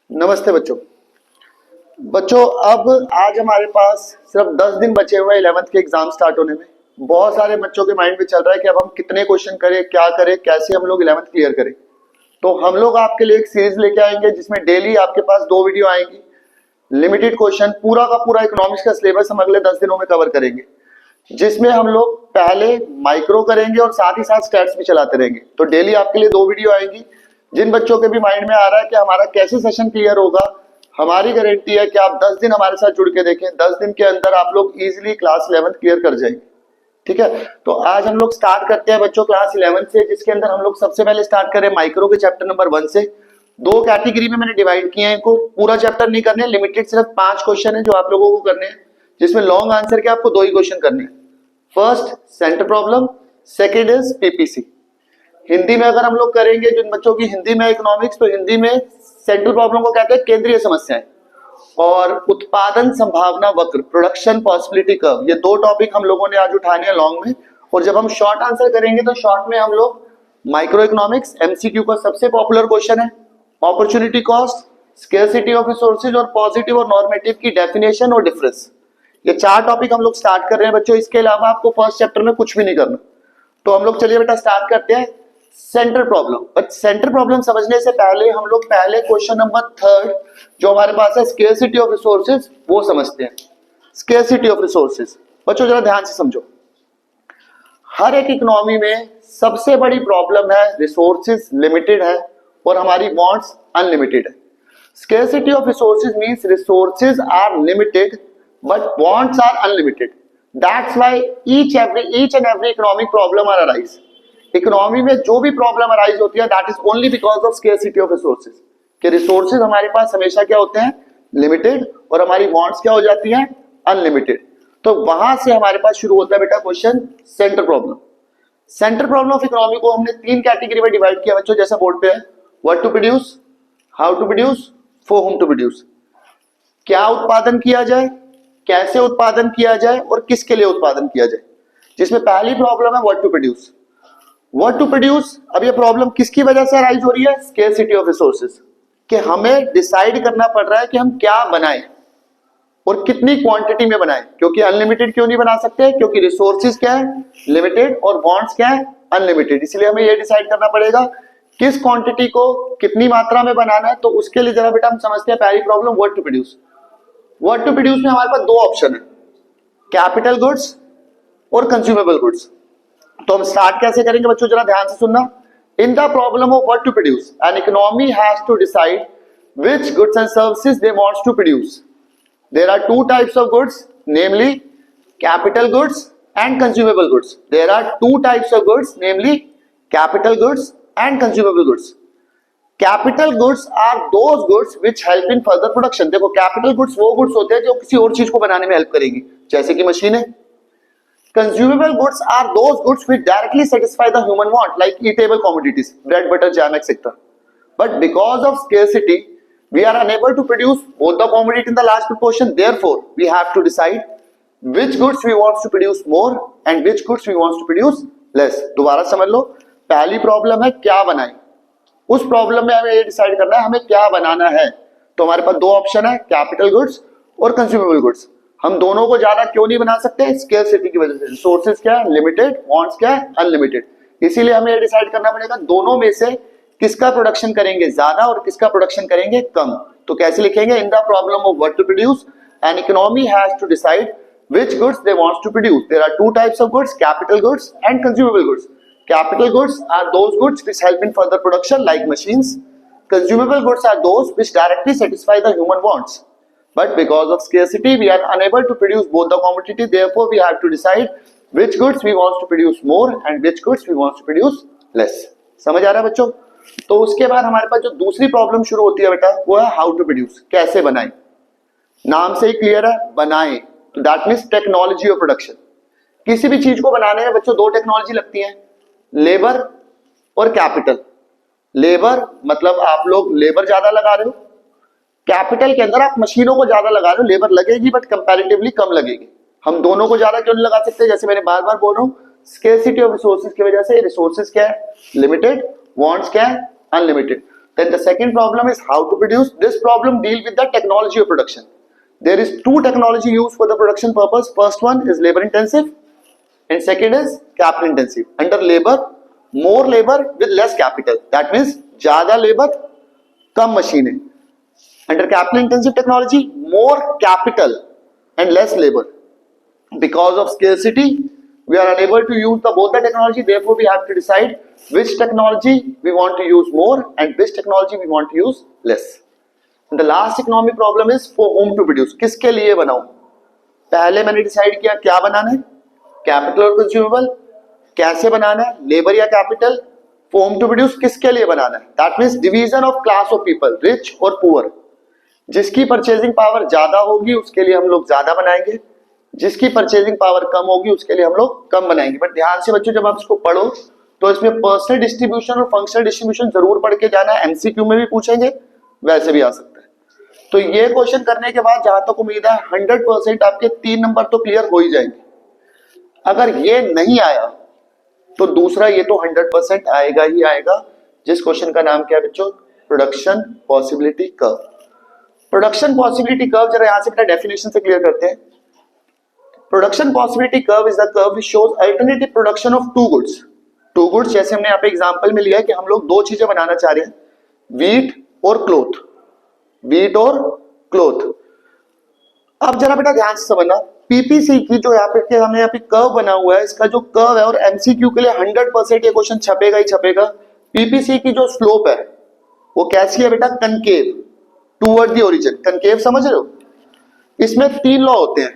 नमस्ते बच्चों। बच्चों अब आज हमारे पास सिर्फ 10 दिन बचे हुए 11th के एग्जाम स्टार्ट होने में। बहुत सारे बच्चों के माइंड में चल रहा है कि अब हम कितने क्वेश्चन करें, क्या करें, कैसे हम लोग 11th क्लियर करें। तो हम लोग आपके लिए एक सीरीज लेके आएंगे जिसमें डेली आपके पास 2 वीडियो आएंगी। लिमिटेड क्वेश्चन, पूरा का पूरा इकोनॉमिक्स का सिलेबस हम अगले 10 दिनों में कवर करेंगे, जिसमें हम लोग पहले माइक्रो करेंगे और साथ ही साथ स्टैट्स भी चलाते रहेंगे। तो डेली आपके लिए 2 वीडियो आएंगी। जिन बच्चों के भी माइंड में आ रहा है कि हमारा कैसे सेशन क्लियर होगा, हमारी गारंटी है कि आप 10 दिन हमारे साथ जुड़ के देखें, 10 दिन के अंदर आप लोग इजीली क्लास 11th क्लियर कर जाएंगे। ठीक है, तो आज हम लोग स्टार्ट करते हैं बच्चों क्लास 11th से, जिसके अंदर हम लोग सबसे पहले स्टार्ट करें माइक्रो के चैप्टर नंबर 1 से। 2 कैटेगरी में मैंने डिवाइड किए हैं इनको, पूरा चैप्टर नहीं करने, लिमिटेड सिर्फ 5 क्वेश्चन है जो आप लोगों को करने हैं, जिसमें लॉन्ग आंसर के आपको 2 ही क्वेश्चन करने हैं। First centre problem, second is PPC. Hindi में अगर हम लोग करेंगे, जिन बच्चों की हिंदी में इकोनॉमिक्स, तो हिंदी में सेंट्रल प्रॉब्लम को कहते हैं केंद्रीय समस्याएं, और उत्पादन संभावना वक्र, प्रोडक्शन पॉसिबिलिटी कर्व, ये 2 टॉपिक हम लोगों ने आज उठाने हैं लॉन्ग में। और जब हम शॉर्ट आंसर करेंगे तो शॉर्ट में हम लोग माइक्रो इकोनॉमिक्स एमसीक्यू का सबसे पॉपुलर क्वेश्चन है, opportunity cost, scarcity of resources और पॉजिटिव और नॉर्मेटिव की डेफिनेशन और डिफरेंस। ये 4 टॉपिक हम लोग स्टार्ट कर रहे हैं बच्चों। इसके अलावा आपको फर्स्ट चैप्टर में कुछ भी नहीं करना। तो हम लोग चलिए बेटा स्टार्ट करते हैं centre problem. But centre problem समझने से पहले हम लोग पहले क्वेश्चन नंबर 3 जो हमारे पास है, स्केर्सिटी ऑफ रिसोर्सेज, वो समझते हैं। स्केर्सिटी ऑफ रिसोर्सेज बच्चों जरा ध्यान से समझो। हर एक इकोनॉमी में सबसे बड़ी प्रॉब्लम है रिसोर्सेज लिमिटेड है और हमारी वांट्स अनलिमिटेड है। Scarcity of resources means resources are limited but wants are unlimited. That's why each and every economic problem are arise. Economy में जो भी प्रॉब्लम अराइज होती है, that is only because of scarcity of resources. कि resources हमारे पास हमेशा क्या होते हैं, लिमिटेड, और हमारी वांट्स क्या हो जाती हैं, अनलिमिटेड। तो वहां से हमारे पास शुरू होता है बेटा question centre problem. Centre problem of economy को हमने 3 कैटेगरी में डिवाइड किया बच्चों, जैसा बोर्ड पे है, what to produce, how to produce, for whom to produce. क्या उत्पादन किया जाए, कैसे उत्पादन किया जाए और किसके लिए उत्पादन किया जाए। जिसमें पहली प्रॉब्लम है what to produce. What to produce, अब ये प्रॉब्लम किसकी वजह से अराइज हो रही है, स्केर्सिटी ऑफ रिसोर्सेज, कि हमें डिसाइड करना पड़ रहा है कि हम क्या बनाएं और कितनी क्वांटिटी में बनाएं। क्योंकि अनलिमिटेड क्यों नहीं बना सकते, क्योंकि रिसोर्सेज क्या है, लिमिटेड, और वांट्स क्या है, अनलिमिटेड। इसलिए हमें ये डिसाइड करना पड़ेगा किस क्वांटिटी को कितनी मात्रा में बनाना है। तो उसके लिए जरा बेटा हम समझते हैं पहली problem what to produce. What to produce में हमारे पास 2 ऑप्शन है, कैपिटल गुड्स और कंज्यूमेबल गुड्स। तो हम स्टार्ट कैसे करेंगे बच्चों, जरा ध्यान से सुनना। In the problem of what to produce, an economy has to decide which goods and services they wants to produce. There are 2 types of goods, namely capital goods and consumable goods. There are 2 types of goods, namely capital goods and consumable goods. Capital goods are those goods which help in further production. देखो, capital goods वो goods होते हैं जो किसी और चीज को बनाने में हेल्प करेगी, जैसे कि मशीनें। Consumable goods are those goods which directly satisfy the human want, like eatable commodities, bread, butter, jam, etcetera. But because of scarcity we are unable to produce both the commodity in the large proportion. Therefore we have to decide which goods we want to produce more and which goods we want to produce less। दोबारा समझ लो, पहली problem है क्या बनाएं, उस problem में हमें ये डिसाइड करना है हमें क्या बनाना है। तो हमारे पास 2 ऑप्शन है, कैपिटल गुड्स और कंज्यूमेबल गुड्स। हम दोनों को ज्यादा क्यों नहीं बना सकते, स्केर्सिटी की वजह से। रिसोर्सेज क्या है, लिमिटेड, वांट्स क्या है, अनलिमिटेड। इसीलिए हमें ये डिसाइड करना पड़ेगा दोनों में से किसका प्रोडक्शन करेंगे ज्यादा और किसका प्रोडक्शन करेंगे कम। तो कैसे लिखेंगे, in the problem of what to produce an economy has to decide which goods they want to produce. There are 2 types of goods, capital goods and consumable goods. Capital goods are those goods which help in further production, like machines. Consumable goods are those which directly satisfy the human wants. But because of scarcity, we are unable to produce both the commodity. Therefore, we have to decide which goods we want to produce more and which goods we want to produce less. समझ आ रहा है बच्चों? तो उसके बाद हमारे पास जो दूसरी प्रॉब्लम शुरू होती है बेटा, वो है हाउ टू प्रोड्यूस, कैसे बनाएं। नाम से ही क्लियर है, बनाएं। तो that means technology of production. किसी भी चीज को बनाने में बच्चों 2 टेक्नोलॉजी लगती है, लेबर और कैपिटल। लेबर मतलब आप लोग लेबर ज्यादा लगा रहे हो, कैपिटल के अंदर आप मशीनों को ज्यादा लगा रहे हो, लेबर लगेगी बट कंपैरेटिवली कम लगेगी। हम दोनों को ज्यादा क्यों नहीं लगा सकते, जैसे मैंने बार बार बोल रहा हूँ, स्केर्सिटी ऑफ रिसोर्सेज की वजह से। रिसोर्सेज क्या है, लिमिटेड, वांट्स क्या है, unlimited. Then the second problem is how to produce. This problem deal with the technology of production. There is two technology used for the production purpose. First one is labor intensive and second is capital intensive. Under labor, more labor with less capital. That means ज्यादा labor, कम मशीनें. Under capital intensive technology, more capital and less labor. Because of scarcity, we are unable to use both the technology. Therefore, we have to decide which technology we want to use more and which technology we want to use less. And the last economic problem is for whom to produce. किसके लिए बनाऊं? पहले मैंने decide किया क्या बनाना है, capital और consumable. कैसे बनाना है, लेबर या capital. For whom to produce, किसके लिए बनाना है. That means division of class of people, rich और poor. जिसकी परचेजिंग पावर ज्यादा होगी उसके लिए हम लोग ज्यादा बनाएंगे, जिसकी परचेजिंग पावर कम होगी उसके लिए हम लोग कम बनाएंगे. बट ध्यान से बच्चों, जब आप इसको पढ़ो तो इसमें पर्सनल डिस्ट्रीब्यूशन और फंक्शनल डिस्ट्रीब्यूशन जरूर पढ़ के जाना है. एमसीक्यू में भी पूछेंगे, वैसे भी आ सकता है. तो ये क्वेश्चन करने के बाद जहां तक उम्मीद है 100% आपके 3 नंबर तो क्लियर हो ही जाएंगे. अगर ये नहीं आया तो दूसरा ये तो 100% आएगा ही आएगा, जिस क्वेश्चन का नाम क्या है बच्चों, production possibility curve. Production possibility curve जरा यहां से बेटा डेफिनेशन से क्लियर करते हैं. Production possibility curve is the curve which shows alternative production of two goods. Two goods जैसे हमने यहाँ पे एग्जांपल में लिया है कि हम लोग दो चीजें बनाना चाह रहे हैं, वीट और क्लोथ. वीट और क्लोथ. अब जरा बेटा ध्यान से समझना, पीपीसी की जो यहाँ पे हमने यहाँ पे कर्व बना हुआ है, इसका जो कर्व है, और एमसीक्यू के लिए 100% ये क्वेश्चन छपेगा ही छपेगा. पीपीसी की जो स्लोप है वो कैसी है बेटा, concave toward the origin. Concave समझ रहे हो. इसमें 3 लॉ होते हैं.